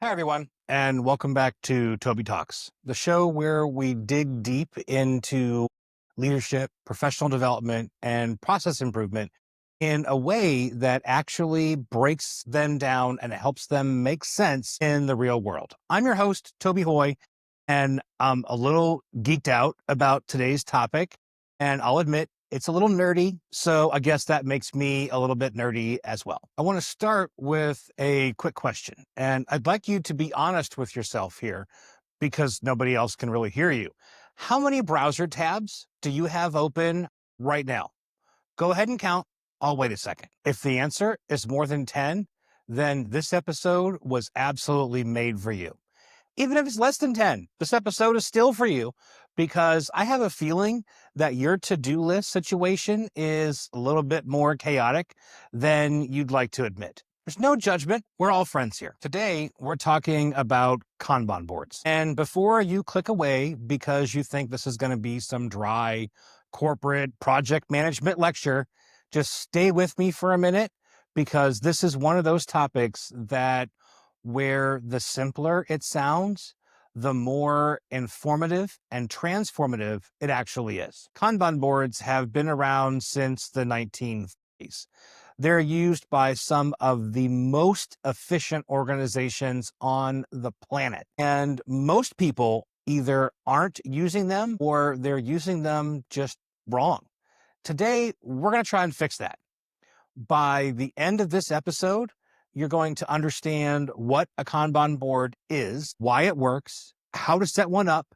Hi, everyone, and welcome back to Toby Talks, the show where we dig deep into leadership, professional development, and process improvement in a way that actually breaks them down and helps them make sense in the real world. I'm your host, Toby Hoy, and I'm a little geeked out about today's topic. And I'll admit it's a little nerdy. So I guess that makes me a little bit nerdy as well. I want to start with a quick question. And I'd like you to be honest with yourself here because nobody else can really hear you. How many browser tabs do you have open right now? Go ahead and count. I'll wait a second. If the answer is more than 10, then this episode was absolutely made for you. Even if it's less than 10, this episode is still for you because I have a feeling that your to-do list situation is a little bit more chaotic than you'd like to admit. There's no judgment. We're all friends here. Today, we're talking about Kanban boards. And before you click away because you think this is going to be some dry corporate project management lecture, just stay with me for a minute because this is one of those topics that where the simpler it sounds, the more informative and transformative it actually is. Kanban boards have been around since the 1940s. They're used by some of the most efficient organizations on the planet. And most people either aren't using them or they're using them just wrong. Today, we're going to try and fix that. By the end of this episode, you're going to understand what a Kanban board is, why it works, how to set one up,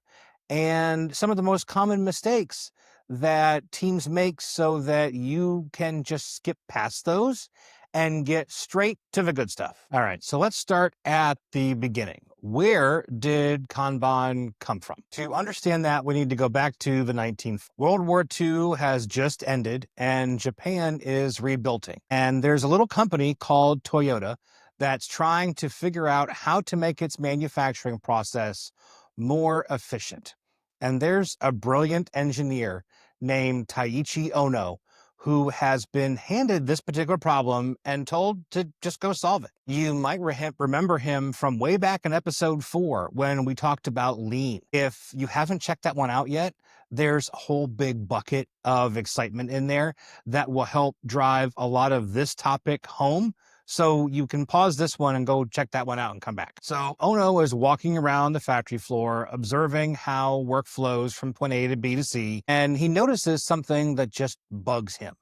and some of the most common mistakes that teams make so that you can just skip past those and get straight to the good stuff. All right, so let's start at the beginning. Where did Kanban come from? To understand that, we need to go back to the 19th. World War II has just ended and Japan is rebuilding. And there's a little company called Toyota that's trying to figure out how to make its manufacturing process more efficient. And there's a brilliant engineer named Taiichi Ono who has been handed this particular problem and told to just go solve it. You might remember him from way back in episode 4 when we talked about lean. If you haven't checked that one out yet, there's a whole big bucket of excitement in there that will help drive a lot of this topic home. So you can pause this one and go check that one out and come back. So Ono is walking around the factory floor, observing how work flows from point A to B to C, and he notices something that just bugs him.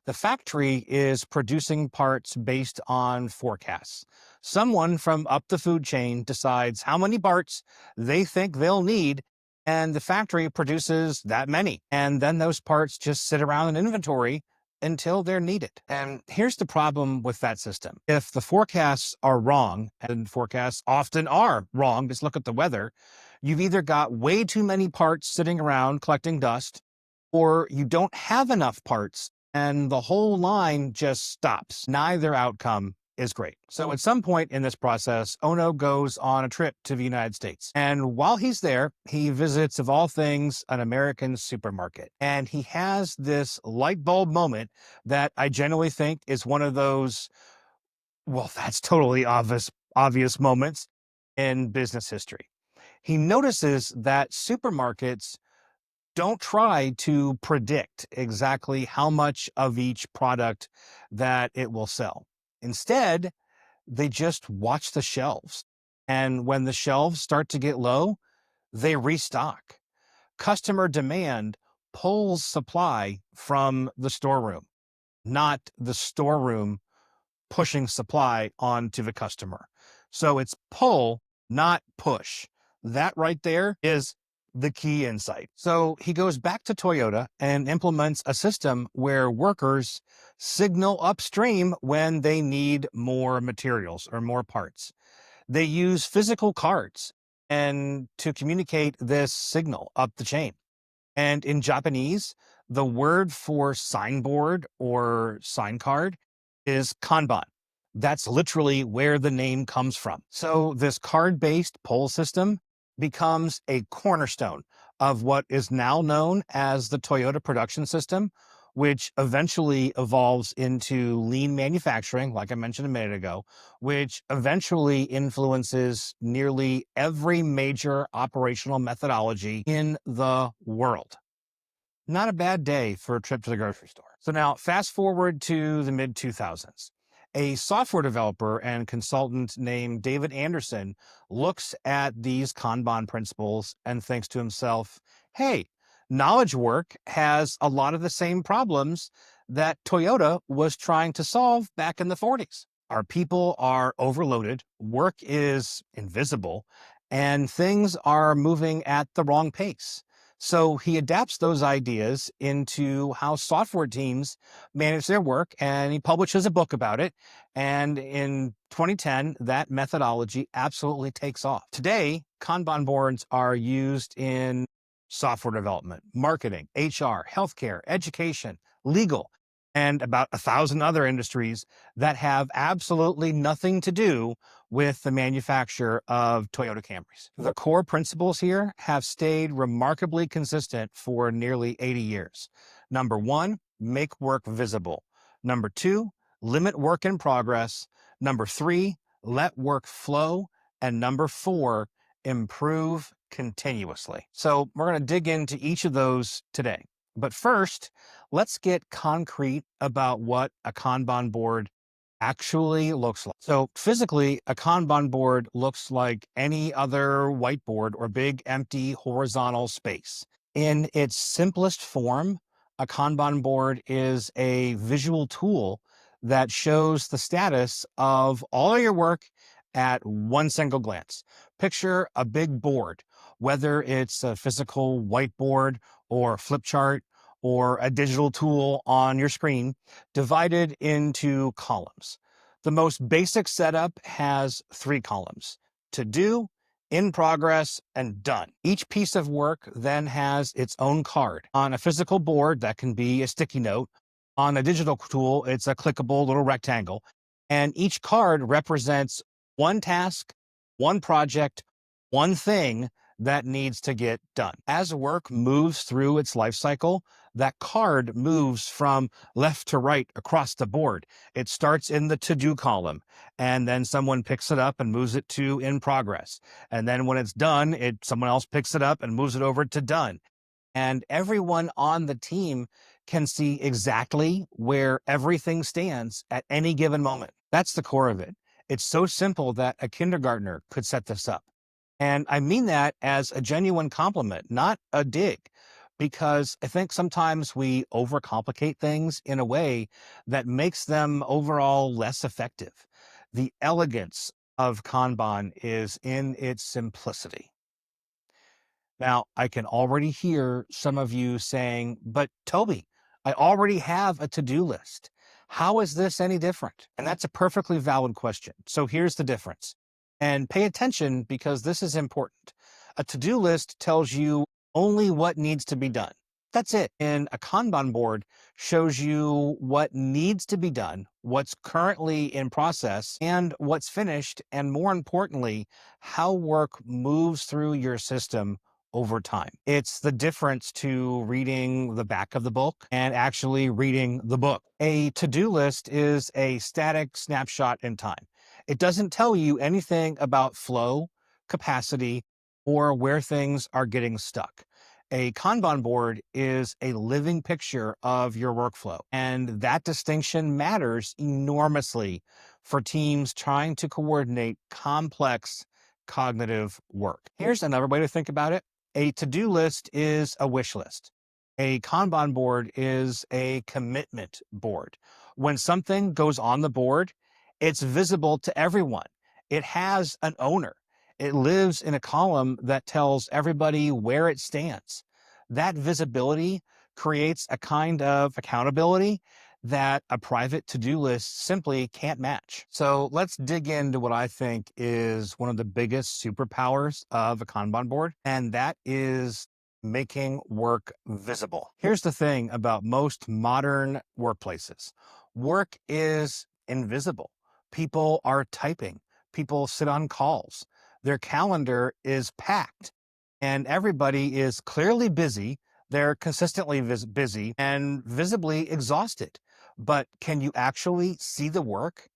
The factory is producing parts based on forecasts. Someone from up the food chain decides how many parts they think they'll need, and the factory produces that many. And then those parts just sit around in inventory until they're needed. And here's the problem with that system. If the forecasts are wrong, and forecasts often are wrong, just look at the weather, you've either got way too many parts sitting around collecting dust, or you don't have enough parts and the whole line just stops. Neither outcome is great. So at some point in this process, Ono goes on a trip to the United States. And while he's there, he visits, of all things, an American supermarket. And he has this light bulb moment that I generally think is one of those, well, that's totally obvious moments in business history. He notices that supermarkets don't try to predict exactly how much of each product that it will sell. Instead, they just watch the shelves. And when the shelves start to get low, they restock. Customer demand pulls supply from the storeroom, not the storeroom pushing supply onto the customer. So it's pull, not push. That right there is the key insight. So he goes back to Toyota and implements a system where workers signal upstream when they need more materials or more parts. They use physical cards and to communicate this signal up the chain. And in Japanese, the word for signboard or sign card is Kanban. That's literally where the name comes from. So this card-based poll system becomes a cornerstone of what is now known as the Toyota production system, which eventually evolves into lean manufacturing, like I mentioned a minute ago, which eventually influences nearly every major operational methodology in the world. Not a bad day for a trip to the grocery store. So now fast forward to the mid 2000s. A software developer and consultant named David Anderson looks at these Kanban principles and thinks to himself, hey, knowledge work has a lot of the same problems that Toyota was trying to solve back in the 40s. Our people are overloaded, work is invisible, and things are moving at the wrong pace. So he adapts those ideas into how software teams manage their work, and he publishes a book about it. And in 2010, that methodology absolutely takes off. Today, Kanban boards are used in software development, marketing, HR, healthcare, education, legal, and about 1,000 other industries that have absolutely nothing to do with the manufacture of Toyota Camrys. The core principles here have stayed remarkably consistent for nearly 80 years. Number one, make work visible. Number two, limit work in progress. Number three, let work flow. And number four, improve continuously. So we're going to dig into each of those today. But first, let's get concrete about what a Kanban board actually looks like. So physically, a Kanban board looks like any other whiteboard or big empty horizontal space. In its simplest form, a Kanban board is a visual tool that shows the status of all of your work at one single glance. Picture a big board, whether it's a physical whiteboard or flip chart or a digital tool on your screen, divided into columns. The most basic setup has 3 columns: to do, in progress, and done. Each piece of work then has its own card. On a physical board, that can be a sticky note. On a digital tool, it's a clickable little rectangle. And each card represents one task, one project, one thing that needs to get done. As work moves through its life cycle, that card moves from left to right across the board. It starts in the to-do column, and then someone picks it up and moves it to in progress. And then when it's done, someone else picks it up and moves it over to done. And everyone on the team can see exactly where everything stands at any given moment. That's the core of it. It's so simple that a kindergartner could set this up. And I mean that as a genuine compliment, not a dig, because I think sometimes we overcomplicate things in a way that makes them overall less effective. The elegance of Kanban is in its simplicity. Now, I can already hear some of you saying, but Toby, I already have a to-do list. How is this any different? And that's a perfectly valid question. So here's the difference. And pay attention because this is important. A to-do list tells you only what needs to be done. That's it. And a Kanban board shows you what needs to be done, what's currently in process, and what's finished, and more importantly, how work moves through your system over time. It's the difference to reading the back of the book and actually reading the book. A to-do list is a static snapshot in time. It doesn't tell you anything about flow, capacity, or where things are getting stuck. A Kanban board is a living picture of your workflow, and that distinction matters enormously for teams trying to coordinate complex cognitive work. Here's another way to think about it. A to-do list is a wish list. A Kanban board is a commitment board. When something goes on the board, it's visible to everyone. It has an owner. It lives in a column that tells everybody where it stands. That visibility creates a kind of accountability that a private to-do list simply can't match. So let's dig into what I think is one of the biggest superpowers of a Kanban board, and that is making work visible. Here's the thing about most modern workplaces. Work is invisible. People are typing. People sit on calls. Their calendar is packed, and everybody is clearly busy. They're consistently busy and visibly exhausted. But can you actually see the work?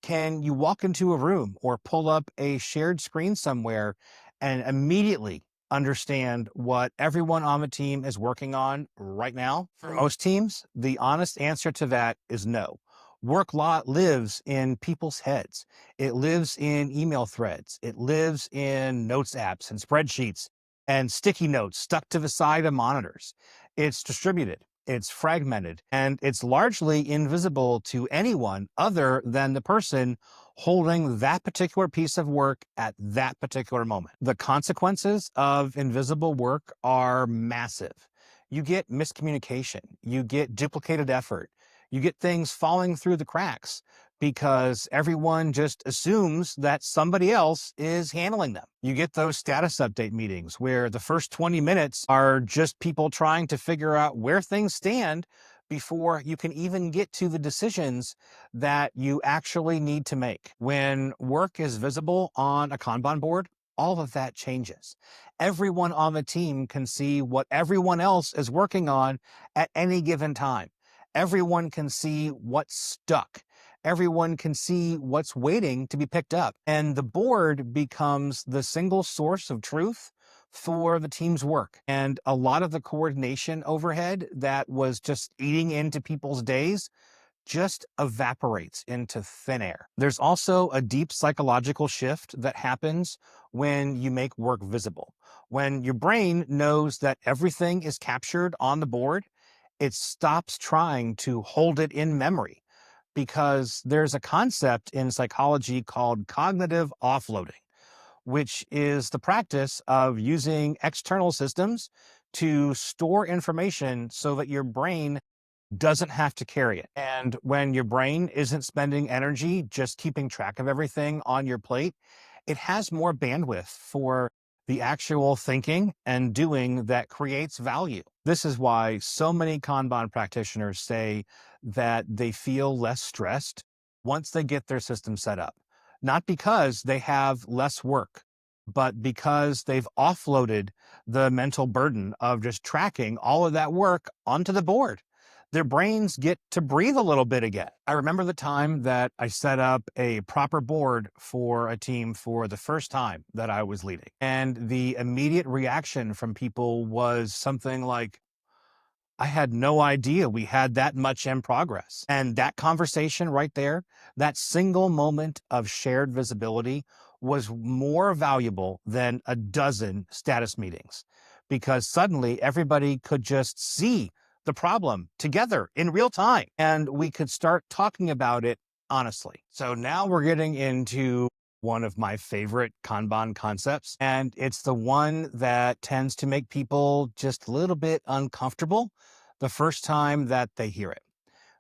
Can you walk into a room or pull up a shared screen somewhere and immediately understand what everyone on the team is working on right now? For most teams, the honest answer to that is no. Work lot lives in people's heads. It lives in email threads. It lives in notes apps and spreadsheets and sticky notes stuck to the side of monitors. It's distributed, it's fragmented, and it's largely invisible to anyone other than the person holding that particular piece of work at that particular moment. The consequences of invisible work are massive. You get miscommunication, you get duplicated effort, you get things falling through the cracks because everyone just assumes that somebody else is handling them. You get those status update meetings where the first 20 minutes are just people trying to figure out where things stand before you can even get to the decisions that you actually need to make. When work is visible on a Kanban board, all of that changes. Everyone on the team can see what everyone else is working on at any given time. Everyone can see what's stuck. Everyone can see what's waiting to be picked up. And the board becomes the single source of truth for the team's work. And a lot of the coordination overhead that was just eating into people's days just evaporates into thin air. There's also a deep psychological shift that happens when you make work visible. When your brain knows that everything is captured on the board, it stops trying to hold it in memory because there's a concept in psychology called cognitive offloading, which is the practice of using external systems to store information so that your brain doesn't have to carry it. And when your brain isn't spending energy just keeping track of everything on your plate, it has more bandwidth for the actual thinking and doing that creates value. This is why so many Kanban practitioners say that they feel less stressed once they get their system set up. Not because they have less work, but because they've offloaded the mental burden of just tracking all of that work onto the board. Their brains get to breathe a little bit again. I remember the time that I set up a proper board for a team for the first time that I was leading. And the immediate reaction from people was something like, I had no idea we had that much in progress. And that conversation right there, that single moment of shared visibility was more valuable than a dozen status meetings because suddenly everybody could just see the problem together in real time and we could start talking about it honestly. So now we're getting into one of my favorite Kanban concepts, and it's the one that tends to make people just a little bit uncomfortable the first time that they hear it.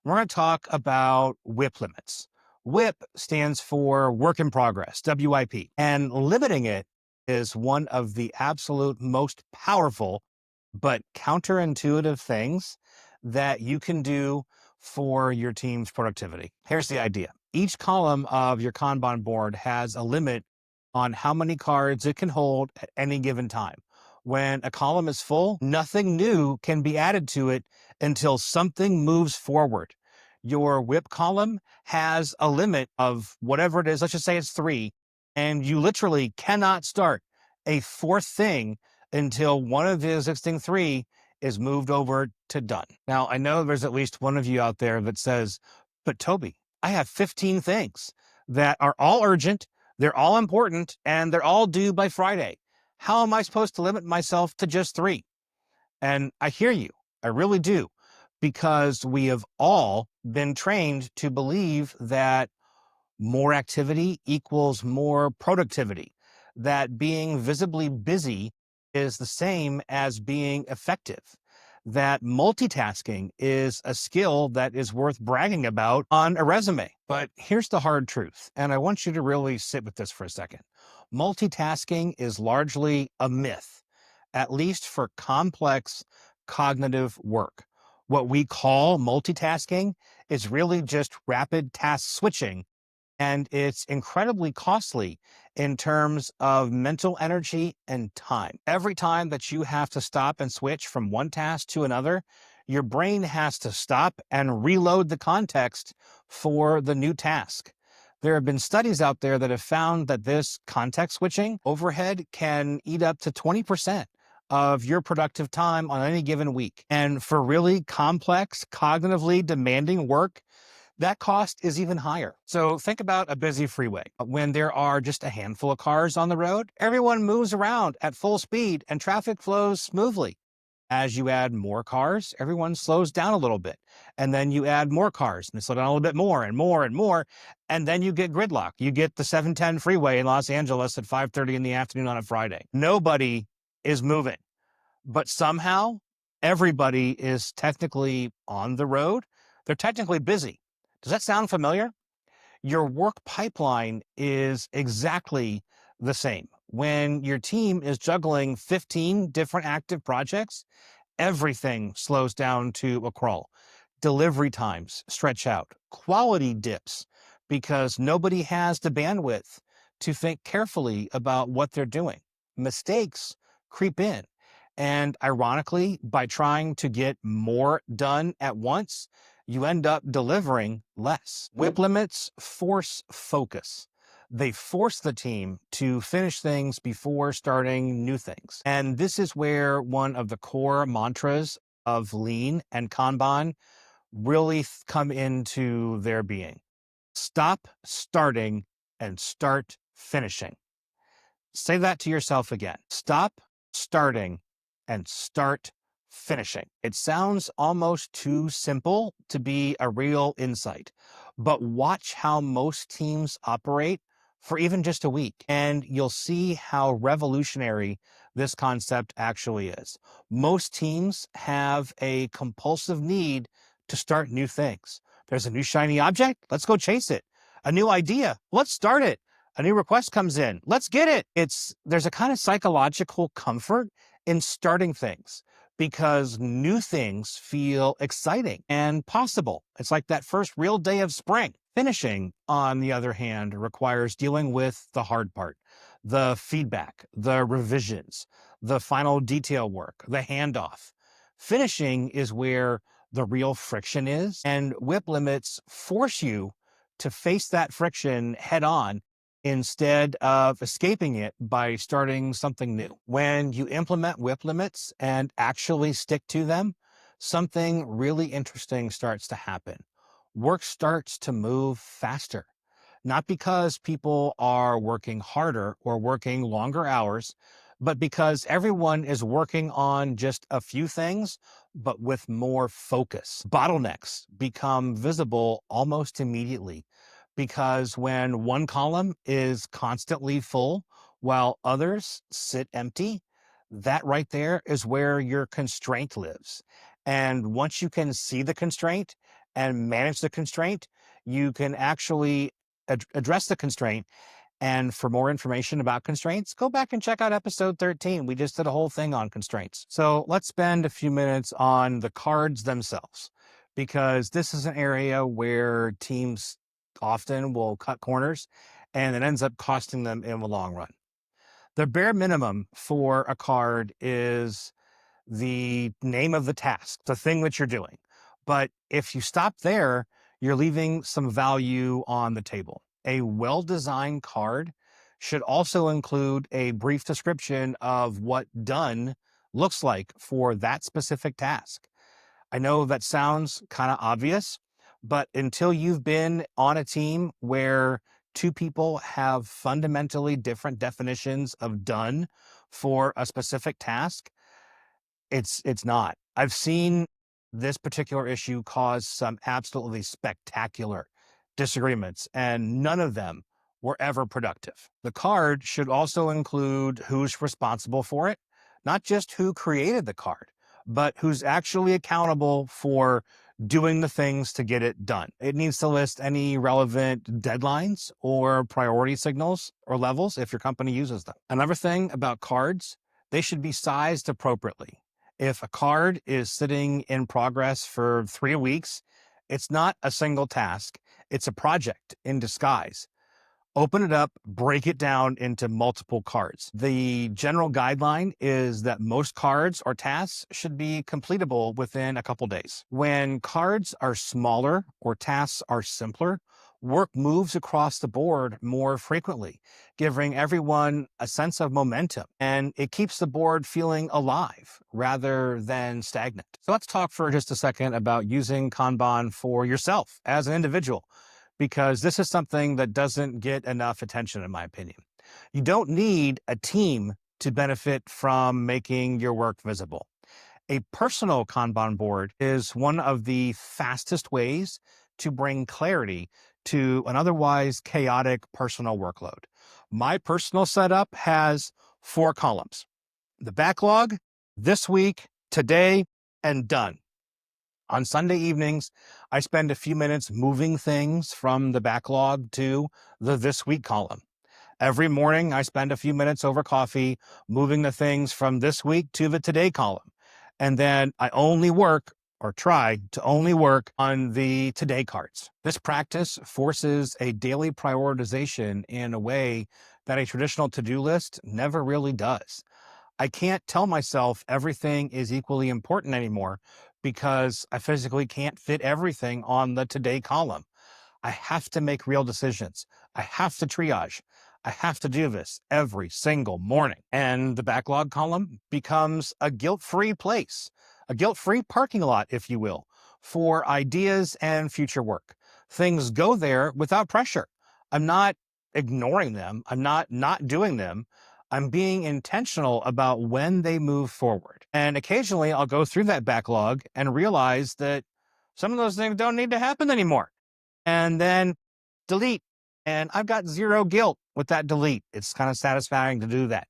We're going to talk about WIP limits. WIP stands for work in progress, WIP, and limiting it is one of the absolute most powerful but counterintuitive things that you can do for your team's productivity. Here's the idea. Each column of your Kanban board has a limit on how many cards it can hold at any given time. When a column is full, nothing new can be added to it until something moves forward. Your WIP column has a limit of whatever it is. Let's just say it's 3, and you literally cannot start a fourth thing until one of the existing 3 is moved over to done. Now, I know there's at least one of you out there that says, but Toby, I have 15 things that are all urgent, they're all important, and they're all due by Friday. How am I supposed to limit myself to just 3? And I hear you. I really do. Because we have all been trained to believe that more activity equals more productivity, that being visibly busy is the same as being effective, that multitasking is a skill that is worth bragging about on a resume. But here's the hard truth, and I want you to really sit with this for a second. Multitasking is largely a myth, at least for complex cognitive work. What we call multitasking is really just rapid task switching And it's incredibly costly in terms of mental energy and time. Every time that you have to stop and switch from one task to another, your brain has to stop and reload the context for the new task. There have been studies out there that have found that this context switching overhead can eat up to 20% of your productive time on any given week. And for really complex, cognitively demanding work, that cost is even higher. So think about a busy freeway. When there are just a handful of cars on the road, everyone moves around at full speed and traffic flows smoothly. As you add more cars, everyone slows down a little bit. And then you add more cars and they slow down a little bit more and more and more. And then you get gridlock. You get the 710 freeway in Los Angeles at 5:30 in the afternoon on a Friday. Nobody is moving, but somehow everybody is technically on the road. They're technically busy. Does that sound familiar? Your work pipeline is exactly the same. When your team is juggling 15 different active projects, everything slows down to a crawl. Delivery times stretch out, quality dips because nobody has the bandwidth to think carefully about what they're doing. Mistakes creep in. And ironically, by trying to get more done at once, you end up delivering less. WIP limits force focus. They force the team to finish things before starting new things. And this is where one of the core mantras of lean and Kanban really come into their being. Stop starting and start finishing. Say that to yourself again. Stop starting and start finishing. It sounds almost too simple to be a real insight, but watch how most teams operate for even just a week, and you'll see how revolutionary this concept actually is. Most teams have a compulsive need to start new things. There's a new shiny object, let's go chase it. A new idea, let's start it. A new request comes in, let's get it. There's a kind of psychological comfort in starting things because new things feel exciting and possible. It's like that first real day of spring. Finishing, on the other hand, requires dealing with the hard part, the feedback, the revisions, the final detail work, the handoff. Finishing is where the real friction is, and WIP limits force you to face that friction head on instead of escaping it by starting something new. When you implement WIP limits and actually stick to them, something really interesting starts to happen. Work starts to move faster, not because people are working harder or working longer hours, but because everyone is working on just a few things, but with more focus. Bottlenecks become visible almost immediately because when one column is constantly full while others sit empty, that right there is where your constraint lives. And once you can see the constraint and manage the constraint, you can actually address the constraint. And for more information about constraints, go back and check out episode 13. We just did a whole thing on constraints. So let's spend a few minutes on the cards themselves, because this is an area where teams often will cut corners and it ends up costing them in the long run. The bare minimum for a card is the name of the task, the thing that you're doing. But if you stop there, you're leaving some value on the table. A well-designed card should also include a brief description of what done looks like for that specific task. I know that sounds kind of obvious, but until you've been on a team where two people have fundamentally different definitions of done for a specific task, it's not. I've seen this particular issue cause some absolutely spectacular disagreements, and none of them were ever productive. The card should also include who's responsible for it, not just who created the card, but who's actually accountable for doing the things to get it done. It needs to list any relevant deadlines or priority signals or levels if your company uses them. Another thing about cards, they should be sized appropriately. If a card is sitting in progress for 3 weeks, it's not a single task It's a project in disguise. Open it up, break it down into multiple cards. The general guideline is that most cards or tasks should be completable within a couple days. When cards are smaller or tasks are simpler, work moves across the board more frequently, giving everyone a sense of momentum, and it keeps the board feeling alive rather than stagnant. So let's talk for just a second about using Kanban for yourself as an individual, because this is something that doesn't get enough attention, in my opinion. You don't need a team to benefit from making your work visible. A personal Kanban board is one of the fastest ways to bring clarity to an otherwise chaotic personal workload. My personal setup has 4 columns: the backlog, this week, today, and done. On Sunday evenings, I spend a few minutes moving things from the backlog to the this week column. Every morning, I spend a few minutes over coffee moving the things from this week to the today column. And then I only work, or try to only work, on the today cards. This practice forces a daily prioritization in a way that a traditional to-do list never really does. I can't tell myself everything is equally important anymore because I physically can't fit everything on the today column. I have to make real decisions. I have to triage. I have to do this every single morning. And the backlog column becomes a guilt-free place, a guilt-free parking lot, if you will, for ideas and future work. Things go there without pressure. I'm not ignoring them. I'm not doing them. I'm being intentional about when they move forward. And occasionally I'll go through that backlog and realize that some of those things don't need to happen anymore, and then delete. And I've got zero guilt with that delete. It's kind of satisfying to do that.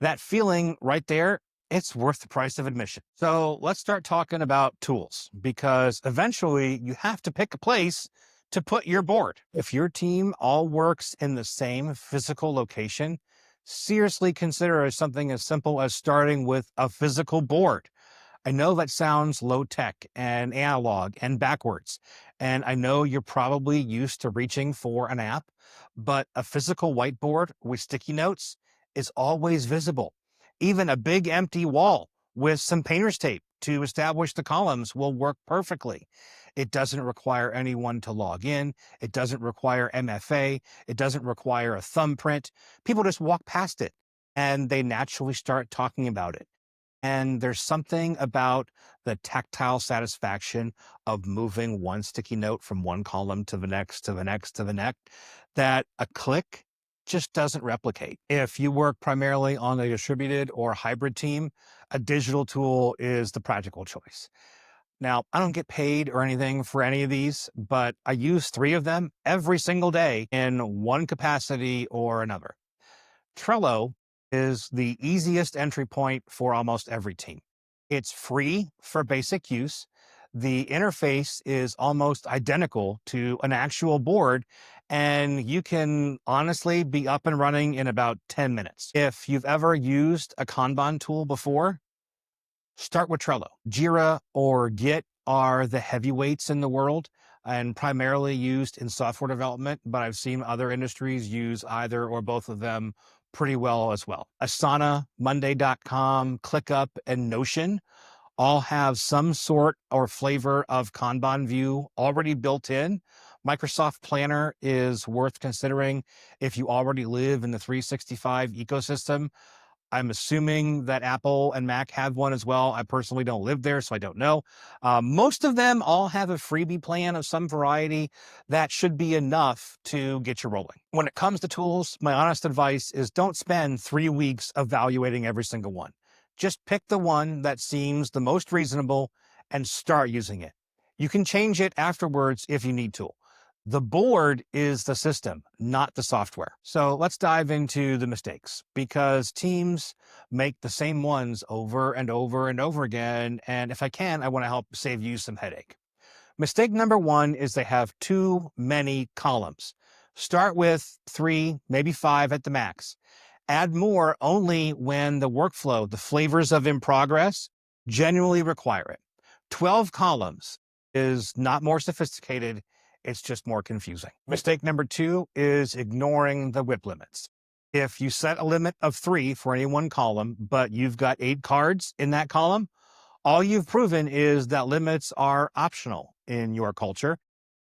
That feeling right there, it's worth the price of admission. So let's start talking about tools, because eventually you have to pick a place to put your board. If your team all works in the same physical location, seriously consider something as simple as starting with a physical board. I know that sounds low tech and analog and backwards, and I know you're probably used to reaching for an app, but a physical whiteboard with sticky notes is always visible. Even a big empty wall with some painter's tape to establish the columns will work perfectly. It doesn't require anyone to log in. It doesn't require MFA. It doesn't require a thumbprint. People just walk past it and they naturally start talking about it. And there's something about the tactile satisfaction of moving one sticky note from one column to the next, to the next, to the next, that a click just doesn't replicate. If you work primarily on a distributed or hybrid team, a digital tool is the practical choice. Now, I don't get paid or anything for any of these, but I use 3 of them every single day in one capacity or another. Trello is the easiest entry point for almost every team. It's free for basic use. The interface is almost identical to an actual board, and you can honestly be up and running in about 10 minutes. If you've ever used a Kanban tool before, start with Trello. Jira or Git are the heavyweights in the world and primarily used in software development, but I've seen other industries use either or both of them pretty well as well. Asana, Monday.com, ClickUp, and Notion all have some sort or flavor of Kanban view already built in. Microsoft Planner is worth considering if you already live in the 365 ecosystem. I'm assuming that Apple and Mac have one as well. I personally don't live there, so I don't know. Most of them all have a freebie plan of some variety that should be enough to get you rolling. When it comes to tools, my honest advice is don't spend 3 weeks evaluating every single one. Just pick the one that seems the most reasonable and start using it. You can change it afterwards if you need to. The board is the system, not the software. So let's dive into the mistakes, because teams make the same ones over and over and over again. And if I can, I want to help save you some headache. Mistake number 1 is they have too many columns. Start with 3, maybe 5 at the max. Add more only when the workflow, the flavors of in progress, genuinely require it. 12 columns is not more sophisticated. It's just more confusing. Mistake number 2 is ignoring the WIP limits. If you set a limit of 3 for any one column, but you've got 8 cards in that column, all you've proven is that limits are optional in your culture,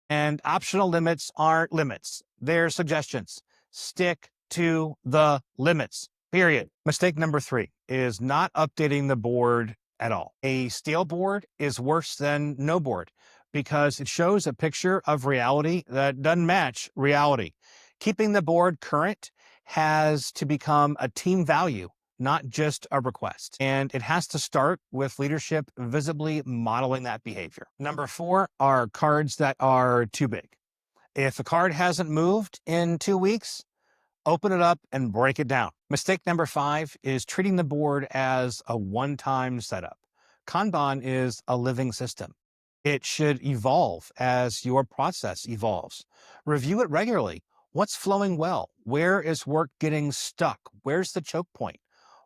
and optional limits aren't limits. They're suggestions. Stick to the limits, period. Mistake number 3 is not updating the board at all. A stale board is worse than no board because it shows a picture of reality that doesn't match reality. Keeping the board current has to become a team value, not just a request. And it has to start with leadership visibly modeling that behavior. Number 4 are cards that are too big. If a card hasn't moved in 2 weeks, open it up and break it down. Mistake number 5 is treating the board as a one-time setup. Kanban is a living system. It should evolve as your process evolves. Review it regularly. What's flowing well? Where is work getting stuck? Where's the choke point?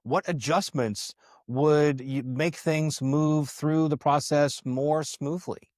What adjustments would make things move through the process more smoothly?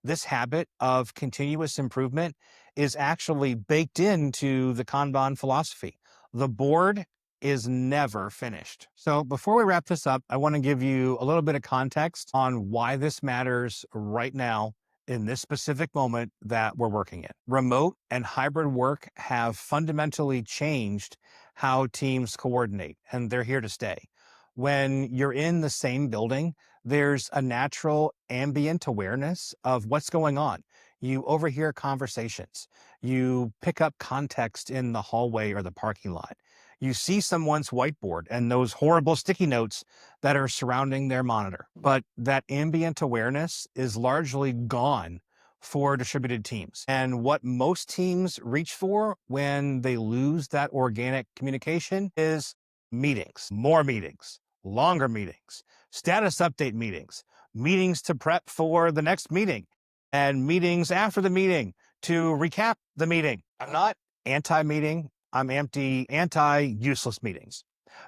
This habit of continuous improvement is actually baked into the Kanban philosophy. The board is never finished. So before we wrap this up, I want to give you a little bit of context on why this matters right now in this specific moment that we're working in. Remote and hybrid work have fundamentally changed how teams coordinate, and they're here to stay. When you're in the same building, there's a natural ambient awareness of what's going on. You overhear conversations. You pick up context in the hallway or the parking lot. You see someone's whiteboard and those horrible sticky notes that are surrounding their monitor. But that ambient awareness is largely gone for distributed teams. And what most teams reach for when they lose that organic communication is meetings, more meetings, longer meetings, status update meetings, meetings to prep for the next meeting, and meetings after the meeting to recap the meeting. I'm not anti-meeting. I'm anti-useless meetings.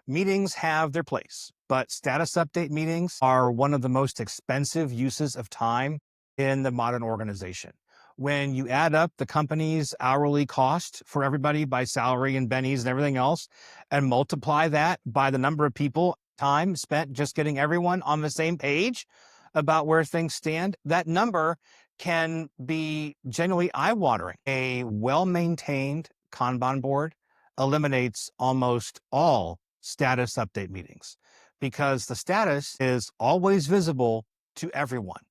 Meetings have their place, but status update meetings are one of the most expensive uses of time in the modern organization. When you add up the company's hourly cost for everybody by salary and bennies and everything else, and multiply that by the number of people, time spent just getting everyone on the same page about where things stand, that number can be genuinely eye-watering. A well-maintained Kanban board eliminates almost all status update meetings because the status is always visible to everyone.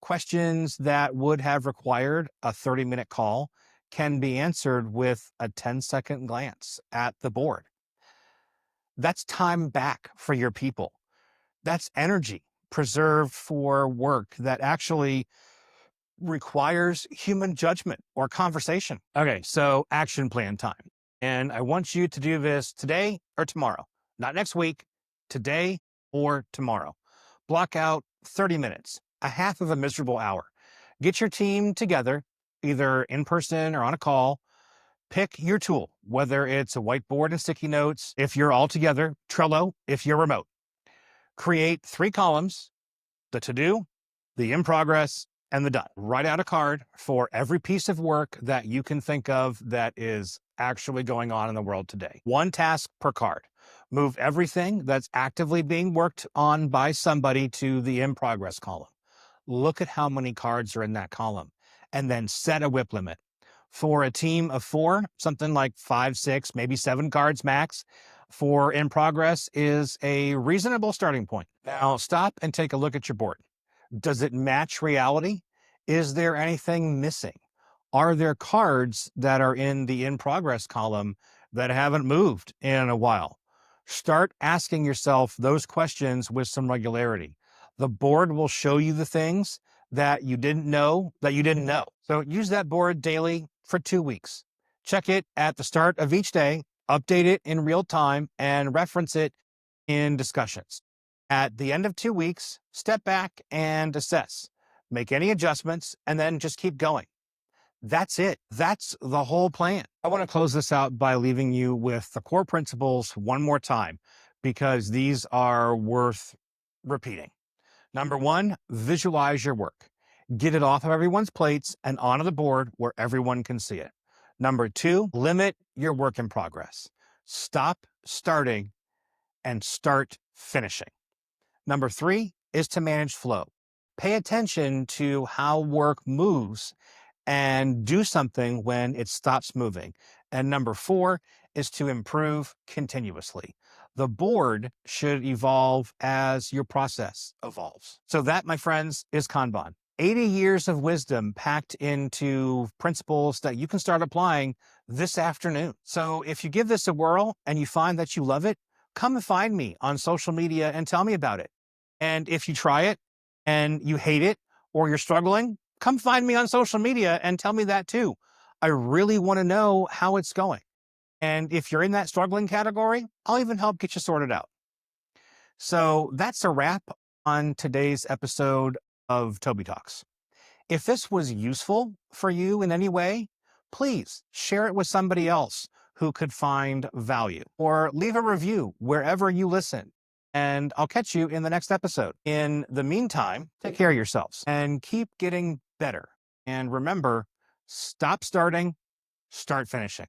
Questions that would have required a 30-minute call can be answered with a 10-second glance at the board. That's time back for your people. That's energy preserved for work that actually requires human judgment or conversation. Okay, so action plan time. And I want you to do this today or tomorrow, not next week, today or tomorrow. Block out 30 minutes, a half of a miserable hour. Get your team together, either in person or on a call. Pick your tool, whether it's a whiteboard and sticky notes, if you're all together, Trello, if you're remote. Create 3 columns, the to-do, the in progress, and the done. Write out a card for every piece of work that you can think of that is actually going on in the world today. 1 task per card. Move everything that's actively being worked on by somebody to the in progress column. Look at how many cards are in that column, and then set a WIP limit. For a team of 4, something like 5, 6, maybe 7 cards max for in progress is a reasonable starting point. Now stop and take a look at your board. Does it match reality? Is there anything missing? Are there cards that are in the in progress column that haven't moved in a while? Start asking yourself those questions with some regularity. The board will show you the things that you didn't know that you didn't know. So use that board daily for 2 weeks. Check it at the start of each day, update it in real time, and reference it in discussions. At the end of 2 weeks, step back and assess. Make any adjustments, and then just keep going. That's it. That's the whole plan. I want to close this out by leaving you with the core principles one more time, because these are worth repeating. Number 1, visualize your work. Get it off of everyone's plates and onto the board where everyone can see it. Number two, limit your work in progress. Stop starting and start finishing. Number three is to manage flow. Pay attention to how work moves and do something when it stops moving. And number four is to improve continuously. The board should evolve as your process evolves. So that, my friends, is Kanban. 80 years of wisdom packed into principles that you can start applying this afternoon. So if you give this a whirl and you find that you love it, come and find me on social media and tell me about it. And if you try it and you hate it or you're struggling, come find me on social media and tell me that too. I really want to know how it's going. And if you're in that struggling category, I'll even help get you sorted out. So that's a wrap on today's episode of Toby Talks. If this was useful for you in any way, please share it with somebody else who could find value, or leave a review wherever you listen. And I'll catch you in the next episode. In the meantime, take care of yourselves and keep getting better. And remember, stop starting, start finishing.